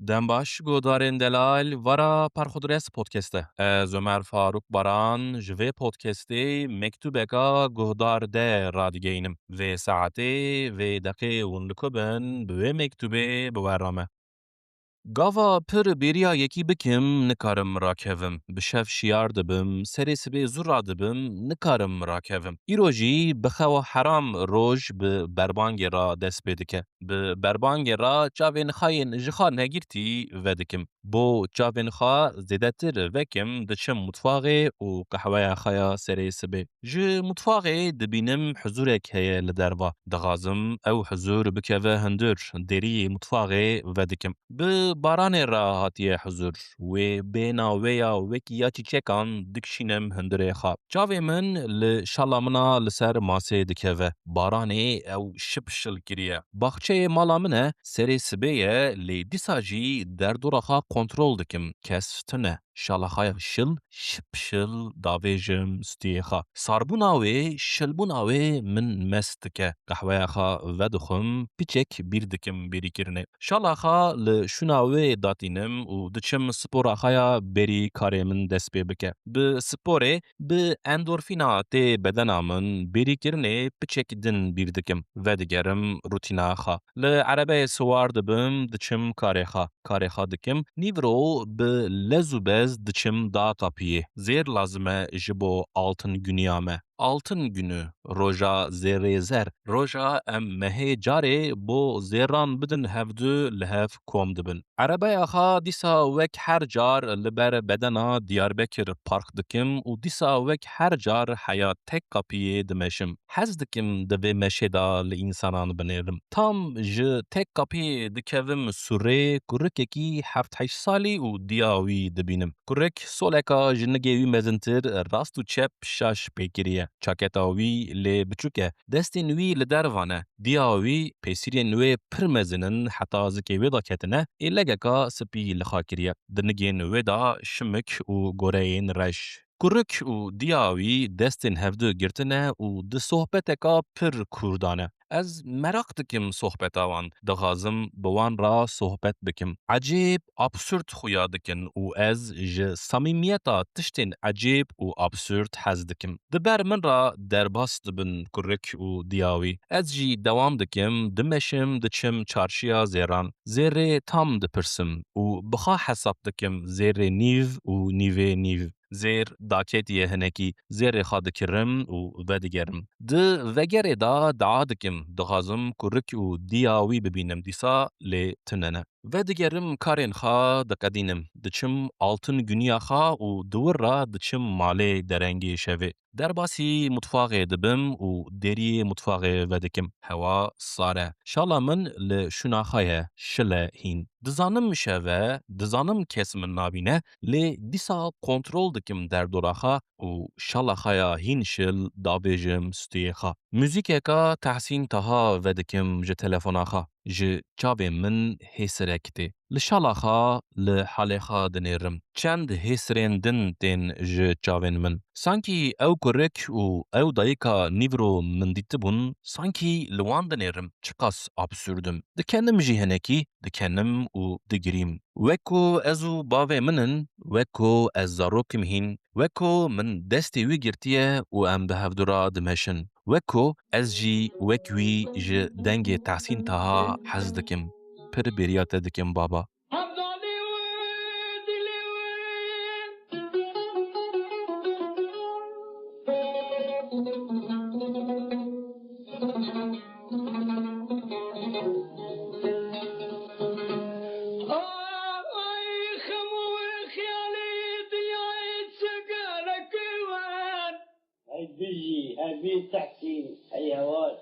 دەم باش گۆدارên delal wara Parxudres podcast'e. Ez Ömer Faruk Baran ji vê podcastê mektûbeka guhdar de radigihînim. Vê saetê vê deqê hûn dikubin bi wê mektûbê bi we re me. Gava pir bêriya yekî bikim, nikarim rakevim. Bi şev şiyar dibim, serê sibê zû radibim, nikarim rakevim. Îro jî bi xewa heram roj bi berbangê ra dest pê dike. Bi berbangê ra çavên xayên ji xwe negirtî vedikim. Bo çavên xwe zêdetir vekim, diçim mutfaxê û qehweya xwe ya serê sibê. Ji mutfaxê dibînim huzûrek heye li derve. Dixwazim ew huzûr bikeve hundir, deriyê mutfaxê vedikim. Bi baranê re hatiye huzûr. Wê bêhna wê ya wekî ya çîçekan dikişînim hundirê xwe. Çavê min li şala min li ser masê dikeve. Baranê ew şipşil kiriye. Baxçeyê mala min e, serê sibê ye, lê dîsa jî derdora xwe kontrol dikim. Kes tune. Şala xwe ya şil, şipşil davêjim stûyê xwe. Sarbûna wê, şilbûna wê min mest dike. Qehweya xwe vedixwim, piçek bîr dikim bêrîkirinê. Şala xwe li şûna wê datînim û diçim spora xwe ya berî karê min dest pê bike. Bi sporê, bi endorfîna tê bedena min bêrîkirinê piçek din bîr dikim. Vedigerim rûtîna xwe. Li erebeyê siwar dibim, diçim karê xwe. Karê xwe dikim, nîvro bi lez û bez diçim da qapiyê. Zêr lazim e ji bo altın günîya me. Altın günü, roja zêrê zer. Roja em mehê carê bo zêran bidin hevdû li hev kom dibin. Erebeya xwe dîsa wek her car li ber bedena Diyarbekir park dikim û dîsa wek her car heya tek qapiyê dimeşim. Hez dikim di vê meşê da li însanan binêrim. Tam ji tek qapiyê dikevim sûrê, kurekekî heft heşt salî û diya wî dibînim. Kurek soleka ji nigê wî mezintir, rast û çep şaş pê kiriye. Çaketa wî lê biçûk e. Destên wî li dervan e. Diya wî pêsîrên wê pir mezin in, heta zikê wê da ketine, êlegeka spî li xwe kiriye. Di nigên wê da şimik û goreyên reş. Kurek û diya wî destên hevdû girtine û di sohbeteka pir kûr dane. Ez merak dikim sohbeta wan. Dixwazim bi wan ra sohbet bikim. Ecêb, absûrd xuya dikin û ez ji samîmiyeta tiştên ecêb û absûrd hez dikim. Di ber min ra derbas dibin kurek û diya wî. Ez jî dewam dikim, dimeşim, diçim çarşiya zêran. Zêrê tam dipirsim û bi xwe hesab dikim zêrê nîv û nîvê nîv. Zêr daketiye hinekî. Zêrê xwe dikirim û vedigerim. Di vegerê da dea dikim. Dixwazim kurek û diya wî bibînim dîsa lê tune ne. Vedigerim karên xwe diqedînim. Diçim altın günîya xwe û di wir ra diçim malê derengê şevê. Derbasî mutfaxê dibim û deriyê mutfaxê vedikim. Hewa sar e. Şala min li şûna xwe ye, şil e hîn. Dizanim şev e, dizanim kes min nabîne, lê dîsa kontrol dikim derdora xwe û şala xwe ya hîn şil davêjim stûyê xwe. Mûzîkeka tehsîn taha vedikim ji telefona xwe. Ji çavên min hêsirek tê. Li şala xwe, li halê xwe dinêrim. Çend hêsirên din tên ji çavên min. Sankî ew kurek û ew dayîka nîvro min dîtibûn, sankî li wan dinêrim. Çi qas absûrdim. Dikenim jî hinekî, dikenim û digirîm. Wek ku ez û bavê min in, wek ku ez zarokim hîn, wek ku min destê wî girtiye û em bi hevdûra dimeşin. Wek ku ez jî wek wî ji dengê tehsîn taha hez dikim. Pir bêriya te dikim baba. هاي بيجي هاي بيت تحكي هاي هواي